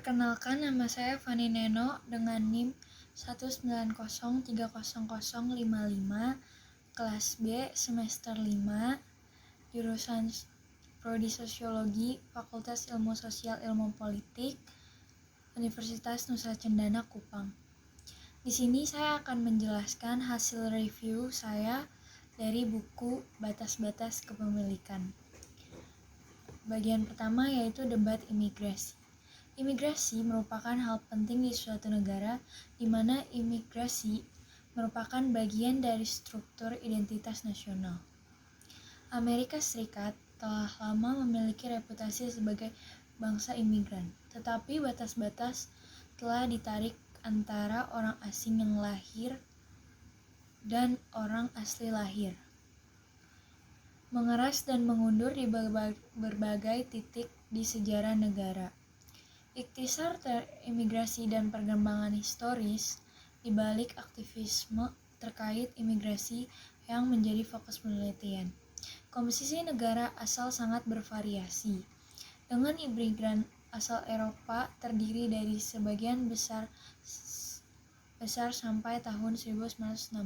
Perkenalkan, nama saya Fani Neno dengan NIM 190300055, kelas B, semester 5, jurusan Prodi Sosiologi, Fakultas Ilmu Sosial Ilmu Politik, Universitas Nusa Cendana Kupang. Di sini saya akan menjelaskan hasil review saya dari buku Batas-Batas Kepemilikan. Bagian pertama yaitu debat imigrasi. Imigrasi merupakan hal penting di suatu negara, di mana imigrasi merupakan bagian dari struktur identitas nasional. Amerika Serikat telah lama memiliki reputasi sebagai bangsa imigran, tetapi batas-batas telah ditarik antara orang asing yang lahir dan orang asli lahir, mengeras dan mengundur di berbagai titik di sejarah negara. Ikhtisar imigrasi dan perkembangan historis di balik aktivisme terkait imigrasi yang menjadi fokus penelitian. Komposisi negara asal sangat bervariasi, dengan imigran asal Eropa terdiri dari sebagian besar sampai tahun 1965.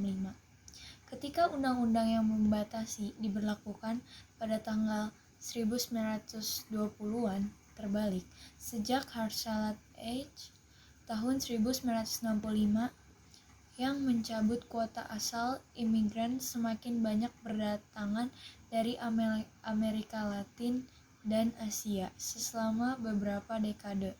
Ketika undang-undang yang membatasi diberlakukan pada tanggal 1920-an, terbalik, sejak Harsalat Age tahun 1965 yang mencabut kuota asal, imigran semakin banyak berdatangan dari Amerika Latin dan Asia selama beberapa dekade.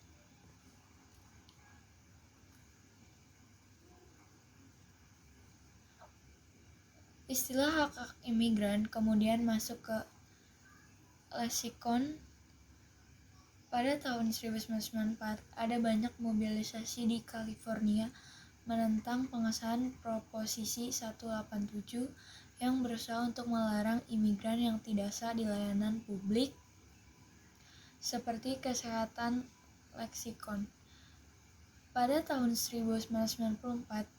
Istilah hak-hak imigran kemudian masuk ke leksikon. Pada tahun 1994, ada banyak mobilisasi di California menentang pengesahan Proposisi 187 yang berusaha untuk melarang imigran yang tidak sah di layanan publik seperti kesehatan. Leksikon. Pada tahun 1994,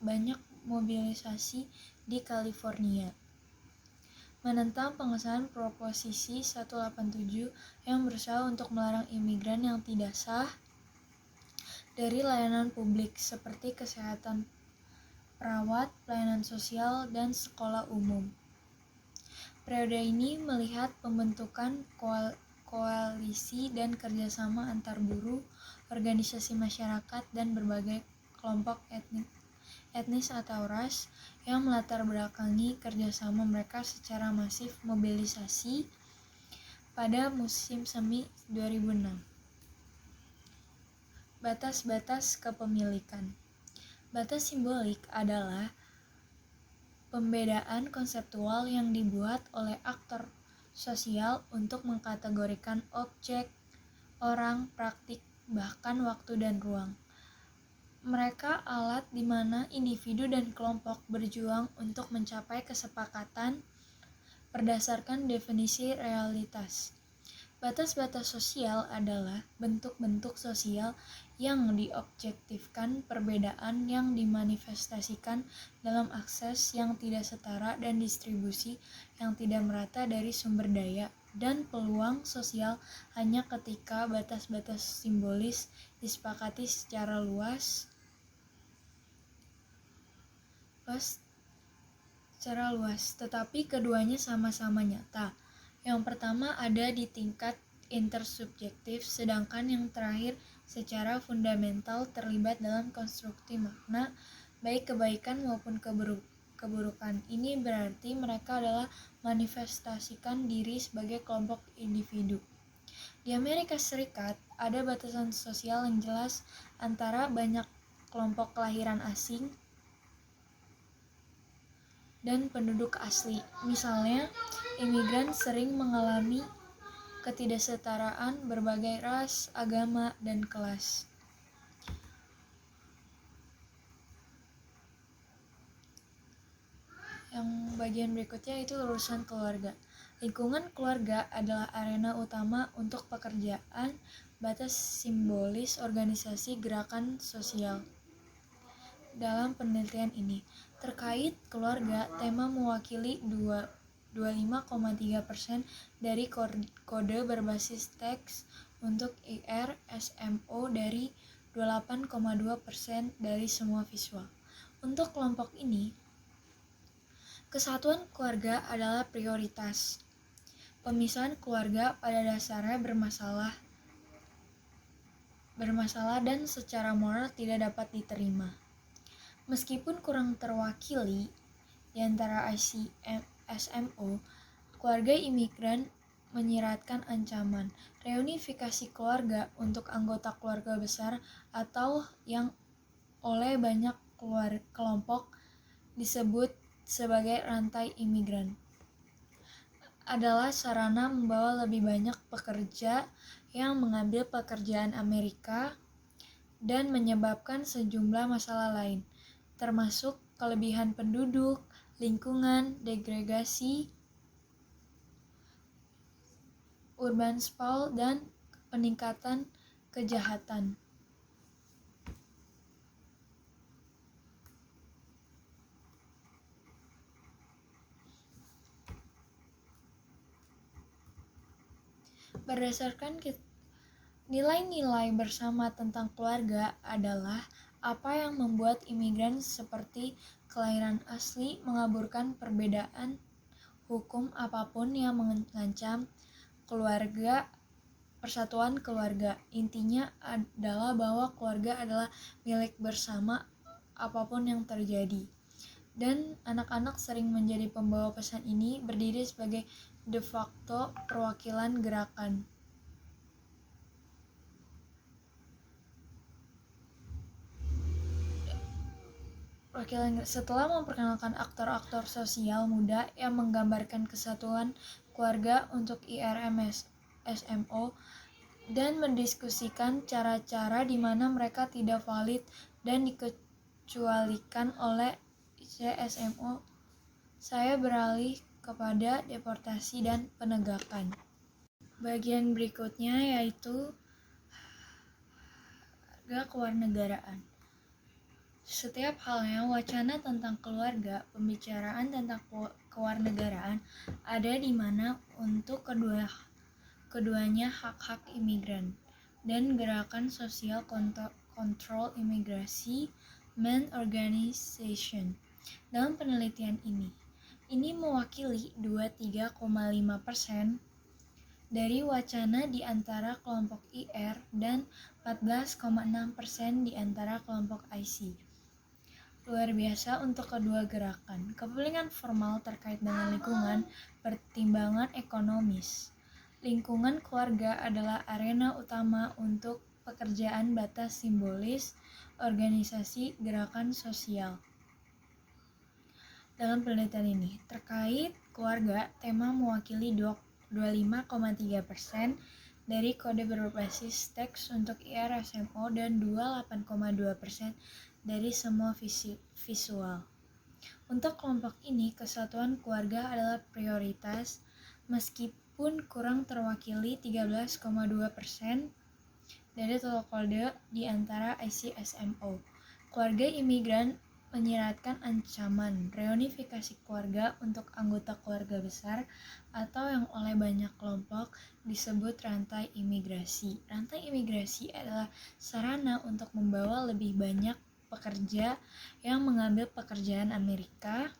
banyak mobilisasi di California menentang pengesahan Proposisi 187 yang berusaha untuk melarang imigran yang tidak sah dari layanan publik seperti kesehatan, perawat, pelayanan sosial, dan sekolah umum. Periode ini melihat pembentukan koalisi dan kerjasama antar buruh, organisasi masyarakat, dan berbagai kelompok etnis atau ras yang melatar belakangi kerjasama mereka secara masif mobilisasi pada musim semi 2006. Batas-batas kepemilikan. Batas simbolik adalah pembedaan konseptual yang dibuat oleh aktor sosial untuk mengkategorikan objek, orang, praktik, bahkan waktu dan ruang. Mereka alat di mana individu dan kelompok berjuang untuk mencapai kesepakatan berdasarkan definisi realitas. Batas-batas sosial adalah bentuk-bentuk sosial yang diobjektifkan, perbedaan yang dimanifestasikan dalam akses yang tidak setara dan distribusi yang tidak merata dari sumber daya dan peluang sosial hanya ketika batas-batas simbolis disepakati secara luas tetapi keduanya sama-sama nyata. Yang pertama ada di tingkat intersubjektif, sedangkan yang terakhir secara fundamental terlibat dalam konstruksi makna, baik kebaikan maupun keburukan. Ini berarti mereka adalah manifestasikan diri sebagai kelompok individu. Di Amerika Serikat ada batasan sosial yang jelas antara banyak kelompok kelahiran asing dan penduduk asli. Misalnya, imigran sering mengalami ketidaksetaraan berbagai ras, agama, dan kelas. Yang bagian berikutnya itu urusan keluarga. Lingkungan keluarga adalah arena utama untuk pekerjaan batas simbolis organisasi gerakan sosial. Dalam penelitian ini, terkait keluarga, tema mewakili 25,3% dari kode berbasis teks untuk IR/SMO dari 28,2% dari semua siswa. Untuk kelompok ini, kesatuan keluarga adalah prioritas. Pemisahan keluarga pada dasarnya bermasalah dan secara moral tidak dapat diterima. Meskipun kurang terwakili di antara IC/SMO, keluarga imigran menyiratkan ancaman reunifikasi keluarga untuk anggota keluarga besar atau yang oleh banyak kelompok disebut sebagai rantai imigran adalah sarana membawa lebih banyak pekerja yang mengambil pekerjaan Amerika dan menyebabkan sejumlah masalah lain, termasuk kelebihan penduduk, lingkungan, degradasi, urban sprawl, dan peningkatan kejahatan. Berdasarkan nilai-nilai bersama tentang keluarga adalah apa yang membuat imigran seperti kelahiran asli mengaburkan perbedaan hukum apapun yang mengancam persatuan keluarga. Intinya adalah bahwa keluarga adalah milik bersama apapun yang terjadi. Dan anak-anak sering menjadi pembawa pesan ini, berdiri sebagai de facto perwakilan gerakan. Setelah memperkenalkan aktor-aktor sosial muda yang menggambarkan kesatuan keluarga untuk IR/SMO dan mendiskusikan cara-cara di mana mereka tidak valid dan dikecualikan oleh IC/SMO, saya beralih kepada deportasi dan penegakan. Bagian berikutnya yaitu harga kewarganegaraan. Setiap halnya wacana tentang keluarga, pembicaraan tentang kewarganegaraan ada di mana untuk keduanya hak-hak imigran dan gerakan sosial kontrol imigrasi main organization. Dalam penelitian ini mewakili 23,5% dari wacana di antara kelompok IR dan 14,6% di antara kelompok IC. Luar biasa untuk kedua gerakan. Kepentingan formal terkait dengan lingkungan, pertimbangan ekonomis. Lingkungan keluarga adalah arena utama untuk pekerjaan batas simbolis organisasi gerakan sosial. Dalam penelitian ini, terkait keluarga, tema mewakili 25,3% dari kode berbasis teks untuk IR/SMO dan 28,2% dari semua visual. Untuk kelompok ini, kesatuan keluarga adalah prioritas meskipun kurang terwakili 13,2% dari total kode di antara IC/SMO. Keluarga imigran menyiratkan ancaman reunifikasi keluarga untuk anggota keluarga besar atau yang oleh banyak kelompok disebut rantai imigrasi. Rantai imigrasi adalah sarana untuk membawa lebih banyak pekerja yang mengambil pekerjaan Amerika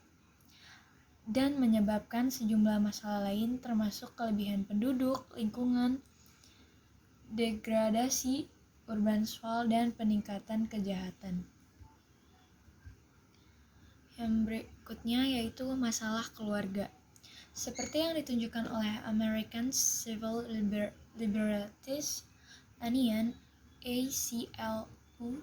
dan menyebabkan sejumlah masalah lain termasuk kelebihan penduduk, lingkungan, degradasi, urban sprawl, dan peningkatan kejahatan. Yang berikutnya yaitu masalah keluarga. Seperti yang ditunjukkan oleh American Civil Liberties Union ACLU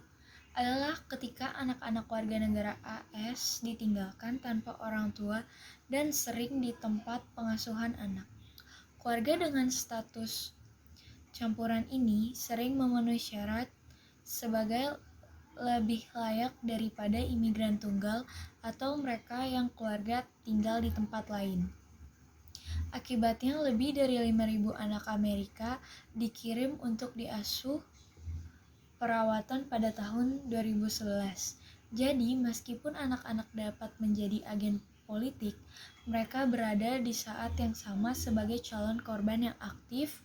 adalah ketika anak-anak warga negara AS ditinggalkan tanpa orang tua dan sering di tempat pengasuhan anak. Keluarga dengan status campuran ini sering memenuhi syarat sebagai lebih layak daripada imigran tunggal atau mereka yang keluarga tinggal di tempat lain. Akibatnya lebih dari 5.000 anak Amerika dikirim untuk diasuh perawatan pada tahun 2011. Jadi, meskipun anak-anak dapat menjadi agen politik, mereka berada di saat yang sama sebagai calon korban yang aktif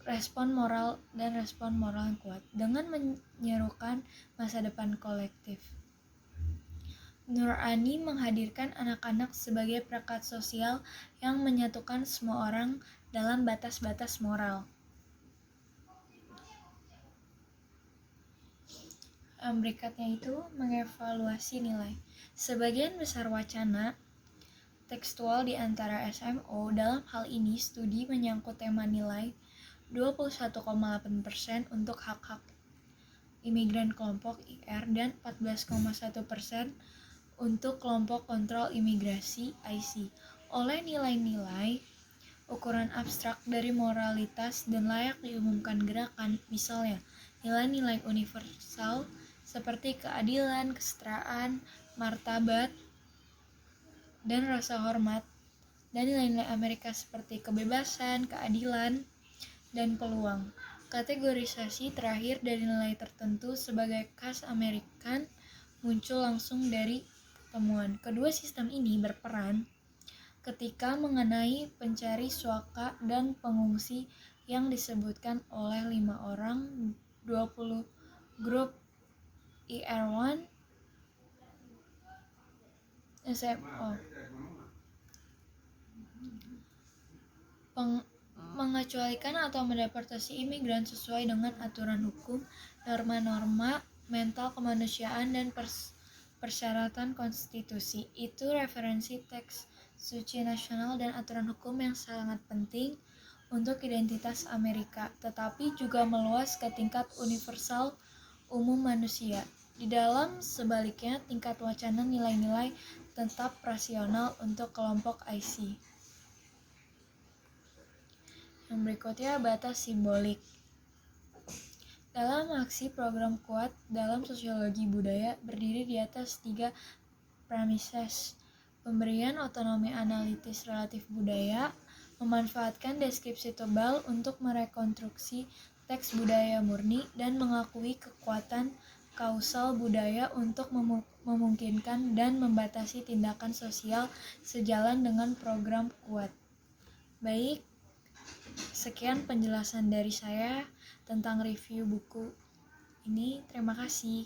respon moral yang kuat dengan menyerukan masa depan kolektif. Nur Ani menghadirkan anak-anak sebagai perekat sosial yang menyatukan semua orang dalam batas-batas moral. Berikutnya itu mengevaluasi nilai. Sebagian besar wacana tekstual di antara SMO, dalam hal ini studi menyangkut tema nilai 21,8% untuk hak-hak imigran kelompok IR dan 14,1% untuk kelompok kontrol imigrasi IC. Oleh nilai-nilai ukuran abstrak dari moralitas dan layak diumumkan gerakan, misalnya nilai-nilai universal seperti keadilan, kesetaraan, martabat, dan rasa hormat, dan nilai-nilai Amerika seperti kebebasan, keadilan, dan peluang. Kategorisasi terakhir dari nilai tertentu sebagai khas Amerikan muncul langsung dari pertemuan. Kedua sistem ini berperan ketika mengenai pencari suaka dan pengungsi yang disebutkan oleh 5 orang 20 grup IR1 SMO. Mengecualikan atau mendeportasi imigran sesuai dengan aturan hukum, norma-norma mental kemanusiaan, dan persyaratan konstitusi. Itu referensi teks suci nasional dan aturan hukum yang sangat penting untuk identitas Amerika, tetapi juga meluas ke tingkat universal umum manusia. Di dalam sebaliknya, tingkat wacana nilai-nilai tetap rasional untuk kelompok IC. Yang berikutnya, batas simbolik. Dalam aksi program kuat dalam sosiologi budaya berdiri di atas 3 premises. Pemberian otonomi analitis relatif budaya, memanfaatkan deskripsi tebal untuk merekonstruksi teks budaya murni, dan mengakui kekuatan kausal budaya untuk memungkinkan dan membatasi tindakan sosial sejalan dengan program kuat. Baik, sekian penjelasan dari saya tentang review buku ini. Terima kasih.